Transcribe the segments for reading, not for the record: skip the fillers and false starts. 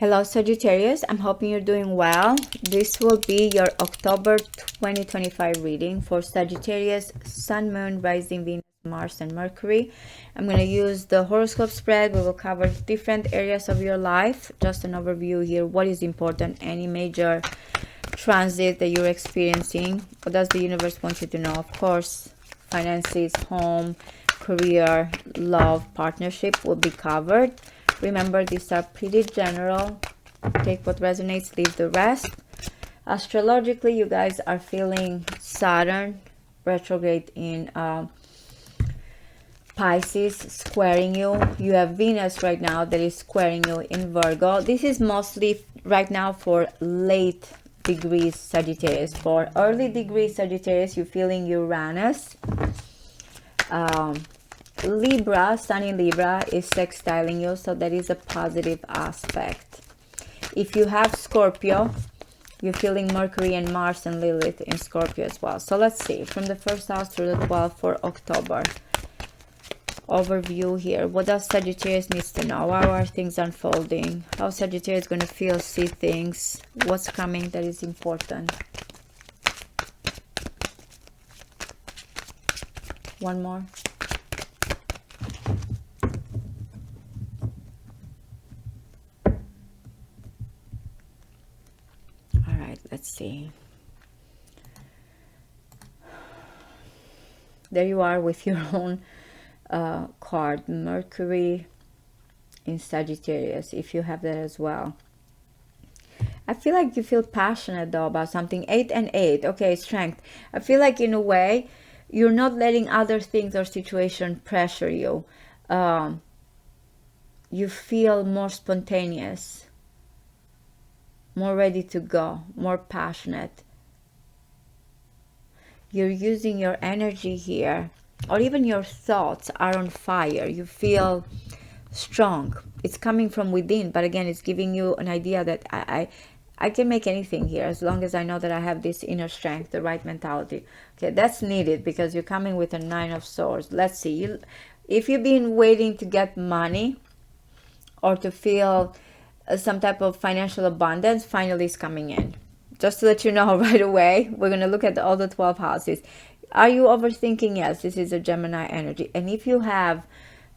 Hello Sagittarius, I'm hoping you're doing well. This will be your October 2025 reading for Sagittarius, Sun, Moon, Rising, Venus, Mars, and Mercury. I'm going to use the horoscope spread. We will cover different areas of your life. Just an overview here. What is important? Any major transit that you're experiencing? What does the universe want you to know? Of course, finances, home, career, love, partnership will be covered. Remember, these are pretty general. Take what resonates, leave the rest. Astrologically, you guys are feeling Saturn retrograde in Pisces, squaring you. You have Venus right now that is squaring you in Virgo. This is mostly right now for late degrees Sagittarius. For early degree Sagittarius, you're feeling Uranus. Libra, Sun in Libra is sextiling you, so that is a positive aspect. If you have Scorpio, you're feeling Mercury and Mars and Lilith in Scorpio as well. So let's see, from the 1st house through the 12th for October. Overview here. What does Sagittarius needs to know? How are things unfolding? How Sagittarius is going to feel, see things? What's coming that is important? One more. Let's see. There you are with your own card, Mercury in Sagittarius, if you have that as well. I feel like you feel passionate though about something. 8 and 8. Okay, strength. I feel like in a way you're not letting other things or situation pressure you. You feel more spontaneous, more ready to go, more passionate. You're using your energy here, or even your thoughts are on fire. You feel strong. It's coming from within, but again, it's giving you an idea that I can make anything here as long as I know that I have this inner strength, the right mentality. Okay, that's needed because you're coming with a 9 of Swords. Let's see. If you've been waiting to get money or to feel some type of financial abundance, finally is coming in. Just to let you know right away, we're going to look at all the 12 houses. Are you overthinking? Yes, this is a Gemini energy. And if you have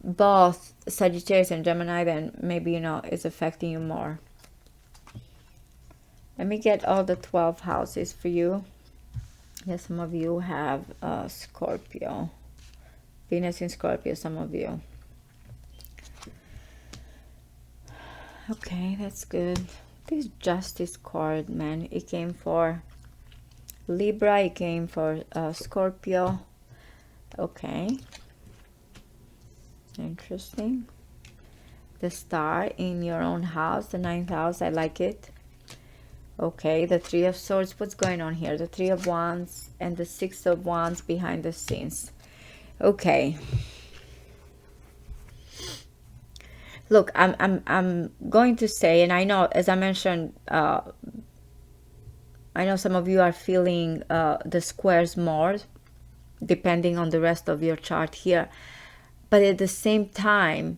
both Sagittarius and Gemini, then maybe, it's affecting you more. Let me get all the 12 houses for you. Yes, some of you have Scorpio. Venus in Scorpio, some of you. Okay, that's good. This Justice card, man, it came for Libra, it came for Scorpio. Okay, interesting. The Star in your own house, the 9th house, I like it. Okay, the 3 of Swords, what's going on here? The 3 of Wands and the 6 of Wands behind the scenes. Okay. Look, I'm going to say, and I know, as I mentioned, I know some of you are feeling the squares more, depending on the rest of your chart here. But at the same time,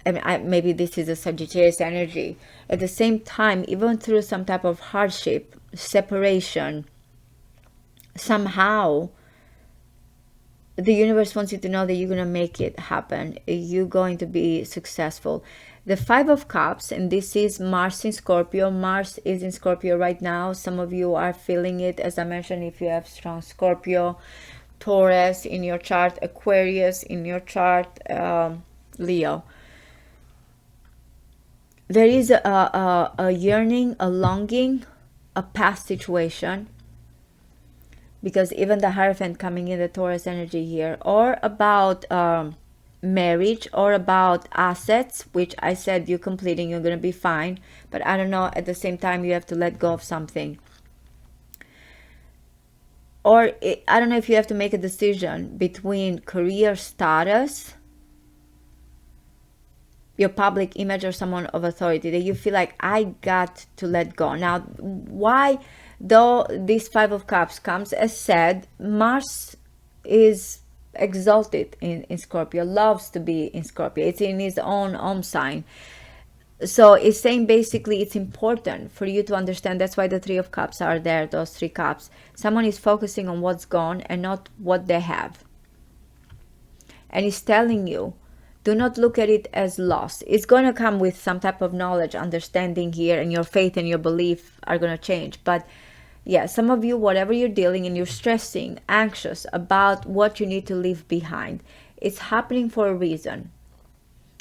maybe this is a Sagittarius energy. At the same time, even through some type of hardship, separation, somehow the universe wants you to know that you're going to make it happen. You're going to be successful. The 5 of Cups, and this is Mars in Scorpio. Mars is in Scorpio right now. Some of you are feeling it. As I mentioned, if you have strong Scorpio, Taurus in your chart, Aquarius in your chart, Leo. There is a yearning, a longing, a past situation. Because even the Hierophant coming in, the Taurus energy here, or about marriage, or about assets, which I said you're completing, you're going to be fine. But I don't know, at the same time, you have to let go of something. Or I don't know if you have to make a decision between career status, your public image, or someone of authority that you feel like I got to let go. Now, why? Though this 5 of Cups comes, as said, Mars is exalted in Scorpio, loves to be in Scorpio. It's in his own sign. So it's saying basically it's important for you to understand. That's why the Three of Cups are there, those three cups. Someone is focusing on what's gone and not what they have. And it's telling you, do not look at it as loss. It's going to come with some type of knowledge, understanding here, and your faith and your belief are going to change. But yeah, some of you, whatever you're dealing and you're stressing, anxious about what you need to leave behind, it's happening for a reason.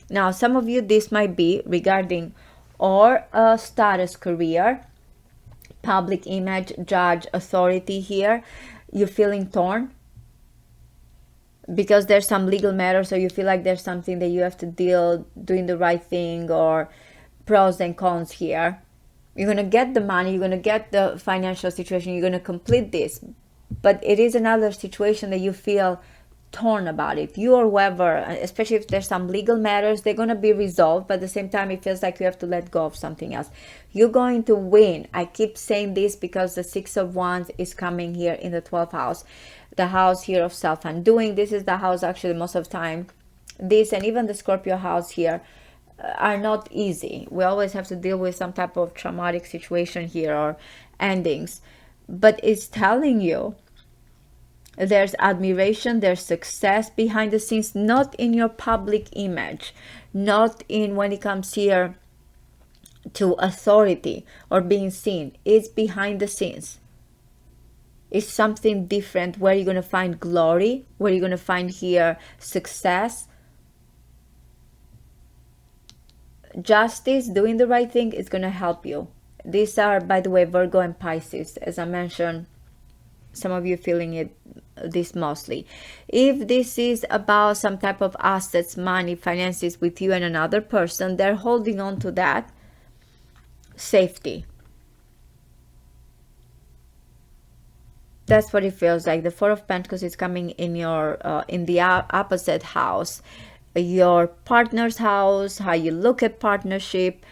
Now, some of you, this might be regarding or a status, career, public image, judge, authority here. You're feeling torn because there's some legal matter, so you feel like there's something that you have to deal, doing the right thing, or pros and cons here. You're going to get the money, you're going to get the financial situation, you're going to complete this, but it is another situation that you feel torn about it. You or whoever, especially if there's some legal matters, they're going to be resolved, but at the same time it feels like you have to let go of something else. You're going to win. I keep saying this because the Six of Wands is coming here in the 12th house, the house here of self-undoing. This is the house, actually, most of the time, this and even the Scorpio house here are not easy. We always have to deal with some type of traumatic situation here or endings, but it's telling you there's admiration, there's success behind the scenes, not in your public image, not in when it comes here to authority or being seen. It's behind the scenes. It's something different where you're going to find glory, where you're going to find here success, justice, doing the right thing is going to help you. These are, by the way, Virgo and Pisces, as I mentioned. Some of you feeling it, this mostly. If this is about some type of assets, money, finances with you and another person, they're holding on to that. Safety. That's what it feels like. The Four of Pentacles is coming in your in the opposite house, your partner's house, how you look at partnership,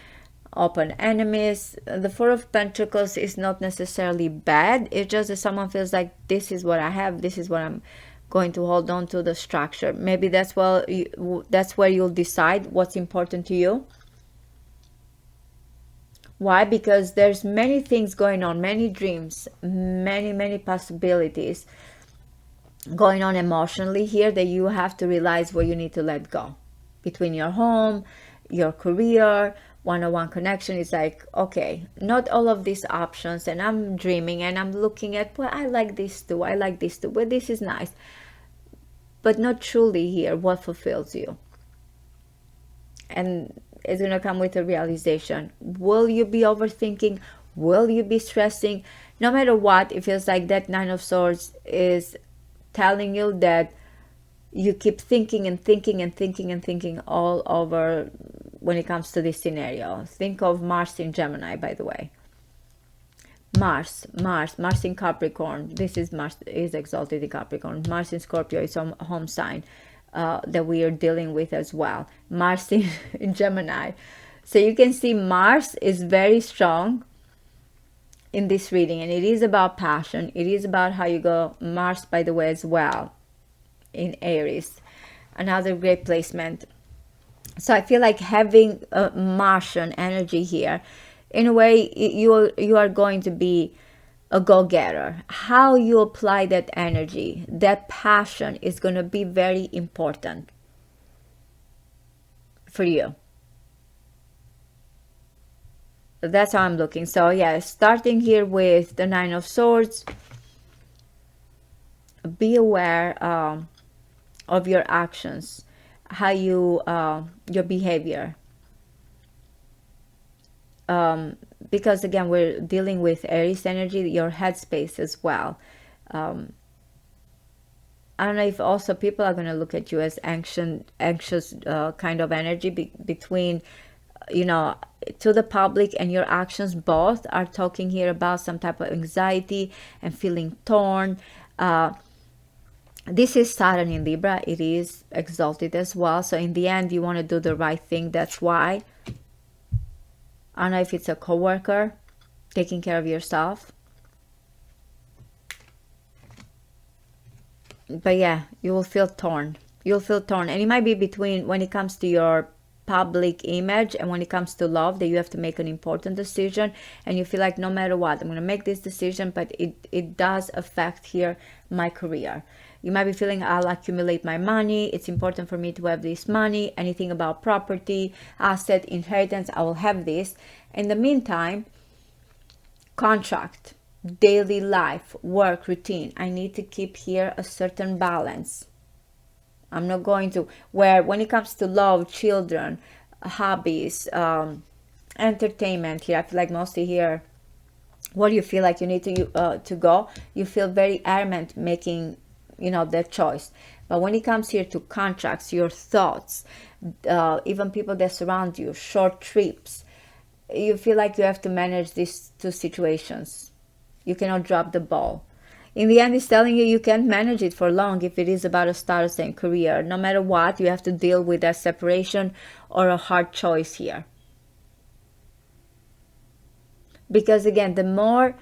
open enemies. The Four of Pentacles is not necessarily bad. It's just that someone feels like this is what I have, this is what I'm going to hold on to, the structure. Maybe that's that's where you'll decide what's important to you. Why? Because there's many things going on, many dreams, many possibilities going on emotionally here that you have to realize where you need to let go. Between your home, your career, one-on-one connection, is like, okay, not all of these options, and I'm dreaming and I'm looking at, well, I like this too, I like this too, well, this is nice, but not truly here what fulfills you. And it's going to come with a realization. Will you be overthinking? Will you be stressing? No matter what, it feels like that Nine of Swords is telling you that you keep thinking and thinking and thinking and thinking all over when it comes to this scenario. Think of Mars in Gemini, by the way. Mars in Capricorn. This is Mars is exalted in Capricorn. Mars in Scorpio is a home sign that we are dealing with as well. Mars in Gemini. So you can see Mars is very strong in this reading, and it is about passion. It is about how you go. Mars, by the way, as well in Aries. Another great placement. So I feel like having a Martian energy here, in a way, you are going to be a go-getter. How you apply that energy, that passion, is going to be very important for you. That's how I'm looking. So yeah, starting here with the Nine of Swords, be aware of your actions, how you your behavior, because again, we're dealing with Aries energy, your headspace as well. I don't know if also people are going to look at you as anxious kind of energy between, you know, to the public and your actions. Both are talking here about some type of anxiety and feeling torn. This is Saturn in Libra. It is exalted as well. So in the end, you want to do the right thing. That's why. I don't know if it's a coworker, taking care of yourself. But yeah, you will feel torn. You'll feel torn. And it might be between, when it comes to your public image, and when it comes to love, that you have to make an important decision, and you feel like no matter what, I'm going to make this decision, but it does affect here my career. You might be feeling, I'll accumulate my money, it's important for me to have this money, anything about property, asset, inheritance, I will have this. In the meantime, contract, daily life, work, routine, I need to keep here a certain balance. I'm not going to, where when it comes to love, children, hobbies, entertainment, here I feel like mostly here, what you feel like you need to go, you feel very adamant making, that choice. But when it comes here to contracts, your thoughts, even people that surround you, short trips, you feel like you have to manage these two situations. You cannot drop the ball. In the end, it's telling you can't manage it for long if it is about a status and career. No matter what, you have to deal with that separation or a hard choice here. Because again, the more,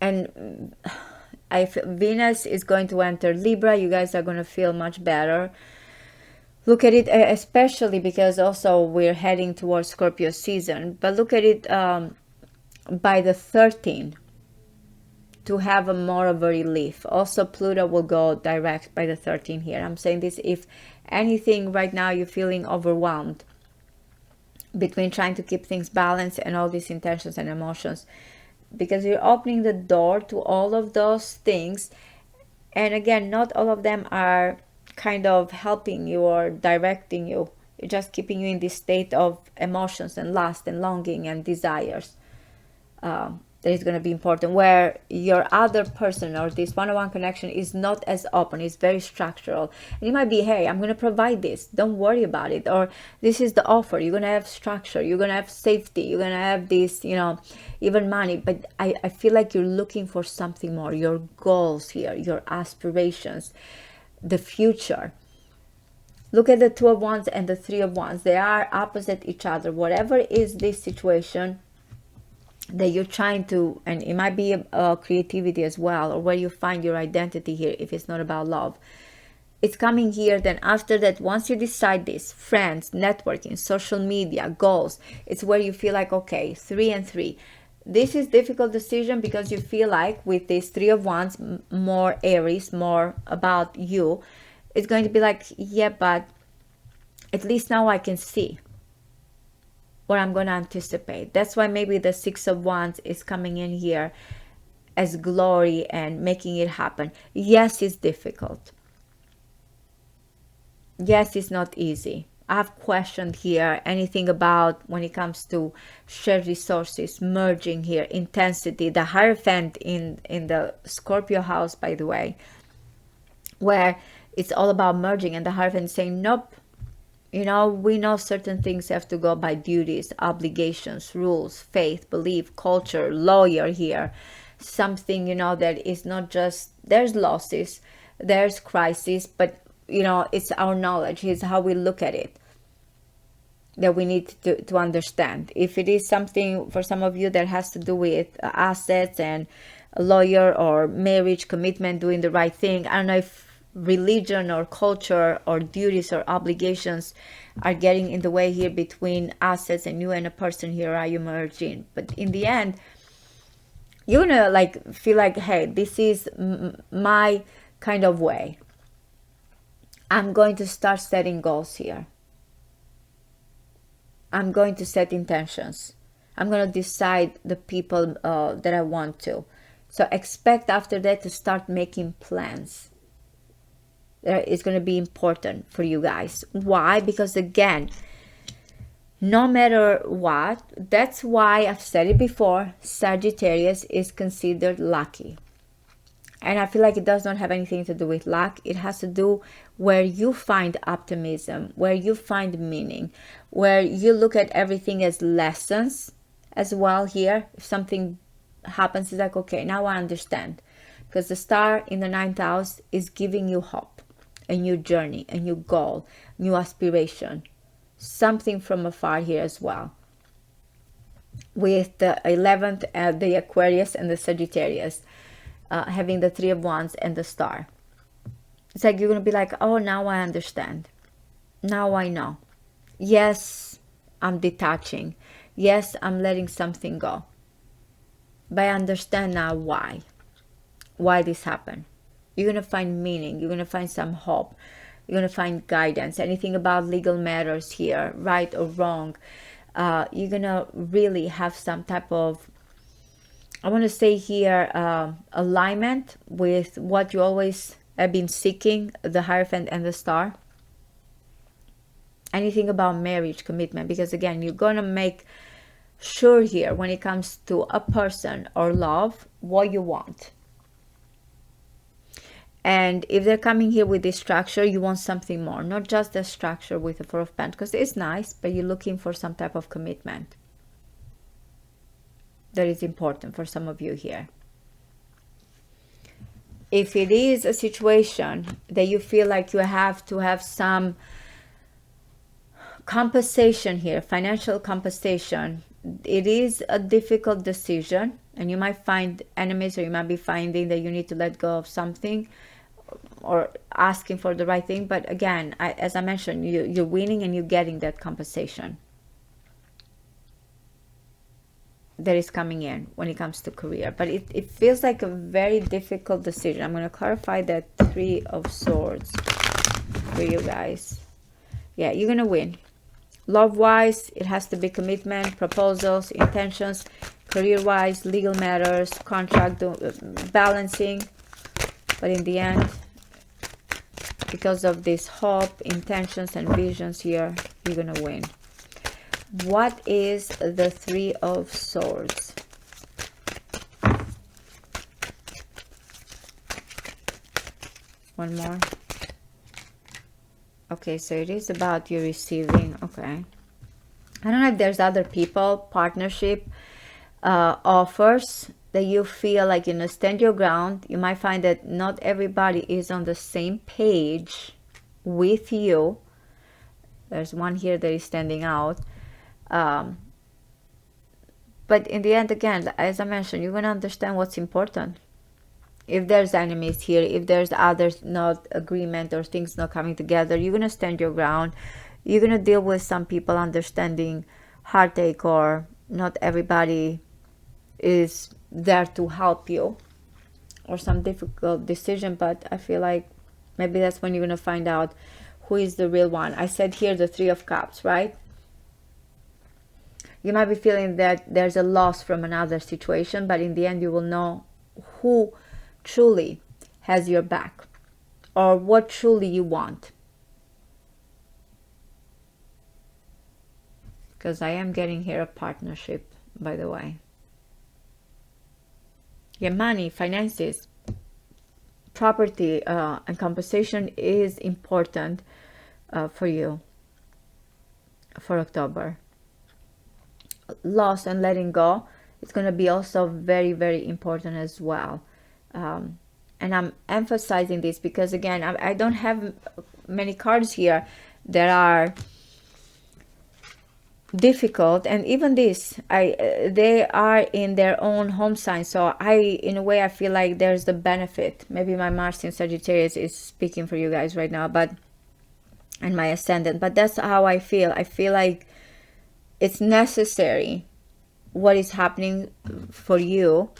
and Venus is going to enter Libra, you guys are going to feel much better. Look at it, especially because also we're heading towards Scorpio season, but look at it by the 13th. To have a more of a relief. Also, Pluto will go direct by the 13th here. I'm saying this, if anything right now you're feeling overwhelmed between trying to keep things balanced and all these intentions and emotions, because you're opening the door to all of those things. And again, not all of them are kind of helping you or directing you. It's just keeping you in this state of emotions and lust and longing and desires. That is going to be important, where your other person or this one-on-one connection is not as open, it's very structural. And it might be, hey, I'm going to provide this, don't worry about it, or this is the offer, you're going to have structure, you're going to have safety, you're going to have this, even money. But I feel like you're looking for something more, your goals here, your aspirations, the future. Look at the Two of Wands and the Three of Wands. They are opposite each other. Whatever is this situation that you're trying to, and it might be a creativity as well, or where you find your identity here, if it's not about love, it's coming here. Then after that, once you decide this, friends, networking, social media, goals, it's where you feel like, okay, 3 and 3, this is difficult decision, because you feel like with this Three of Wands, more Aries, more about you, it's going to be like, yeah, but at least now I can see what I'm going to anticipate. That's why maybe the Six of Wands is coming in here as glory and making it happen. Yes, it's difficult. Yes, it's not easy. I've questioned here anything about when it comes to shared resources, merging here, intensity, the Hierophant in the Scorpio house, by the way, where it's all about merging, and the Hierophant saying, nope, we know certain things have to go by duties, obligations, rules, faith, belief, culture, lawyer here. Something, that is not just, there's losses, there's crisis, but, it's our knowledge, it's how we look at it that we need to understand. If it is something for some of you that has to do with assets and a lawyer or marriage, commitment, doing the right thing, I don't know if religion or culture or duties or obligations are getting in the way here between assets and you and a person here, are you merging? But in the end, you're gonna feel like, hey, this is my kind of way. I'm going to start setting goals here. I'm going to set intentions. I'm going to decide the people that I want to. So expect after that to start making plans. It's going to be important for you guys. Why? Because again, no matter what, that's why I've said it before, Sagittarius is considered lucky. And I feel like it does not have anything to do with luck. It has to do where you find optimism, where you find meaning, where you look at everything as lessons as well here. If something happens, it's like, okay, now I understand. Because the star in the 9th house is giving you hope, a new journey, a new goal, new aspiration. Something from afar here as well. With the 11th, the Aquarius and the Sagittarius. Having the Three of Wands and the star. It's like you're going to be like, oh, now I understand. Now I know. Yes, I'm detaching. Yes, I'm letting something go. But I understand now why this happened. You're going to find meaning. You're going to find some hope. You're going to find guidance. Anything about legal matters here, right or wrong. You're going to really have some type of, I want to say here, alignment with what you always have been seeking, the Hierophant and the Star. Anything about marriage, commitment, because again, you're going to make sure here when it comes to a person or love, what you want. And if they're coming here with this structure, you want something more, not just the structure with the Four of Pentacles. It's nice, but you're looking for some type of commitment that is important for some of you here. If it is a situation that you feel like you have to have some compensation here, financial compensation, it is a difficult decision, and you might find enemies, or you might be finding that you need to let go of something or asking for the right thing. But again, as I mentioned, you're winning and you're getting that compensation that is coming in when it comes to career. But it feels like a very difficult decision. I'm going to clarify that Three of Swords for you guys. Yeah, you're going to win. Love-wise, it has to be commitment, proposals, intentions. Career-wise, legal matters, contract, balancing. But in the end, because of this hope, intentions, and visions here, you're going to win. What is the Three of Swords? One more. Okay, so it is about you receiving. Okay. I don't know if there's other people, partnership, offers that you feel like, you know, stand your ground. You might find that not everybody is on the same page with you. There's one here that is standing out. But in the end, again, as I mentioned, you're going to understand what's important. If there's enemies here, if there's others not agreement or things not coming together, you're going to stand your ground. You're going to deal with some people understanding heartache, or not everybody is there to help you, or some difficult decision. But I feel like maybe that's when you're going to find out who is the real one. I said here the Three of Cups, right? You might be feeling that there's a loss from another situation, but in the end you will know who truly has your back, or what truly you want. Because I am getting here a partnership, by the way. Your money, finances, property, and compensation is important for you for October. Loss and letting go, it's going to be also very, very important as well. And I'm emphasizing this because, again, I don't have many cards here that are difficult, and even this, they are in their own home sign. So in a way, I feel like there's the benefit. Maybe my Mars in Sagittarius is speaking for you guys right now, but, and my ascendant, but that's how I feel. I feel like it's necessary what is happening for you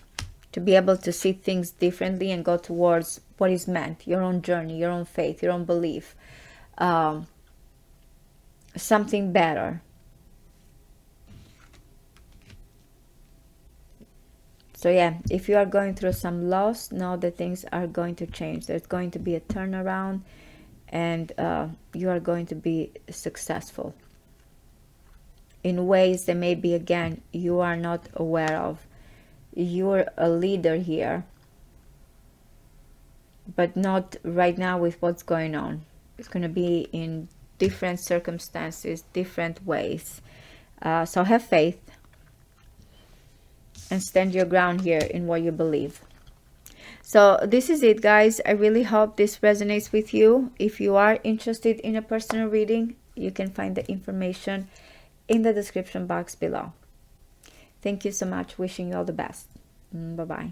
to be able to see things differently and go towards what is meant, your own journey, your own faith, your own belief, something better. So yeah, if you are going through some loss, know that things are going to change. There's going to be a turnaround, and you are going to be successful in ways that maybe, again, you are not aware of. You're a leader here, but not right now with what's going on. It's going to be in different circumstances, different ways. So have faith and stand your ground here in what you believe. So this is it, guys. I really hope this resonates with you. If you are interested in a personal reading, you can find the information in the description box below. Thank you so much. Wishing you all the best. Bye-bye.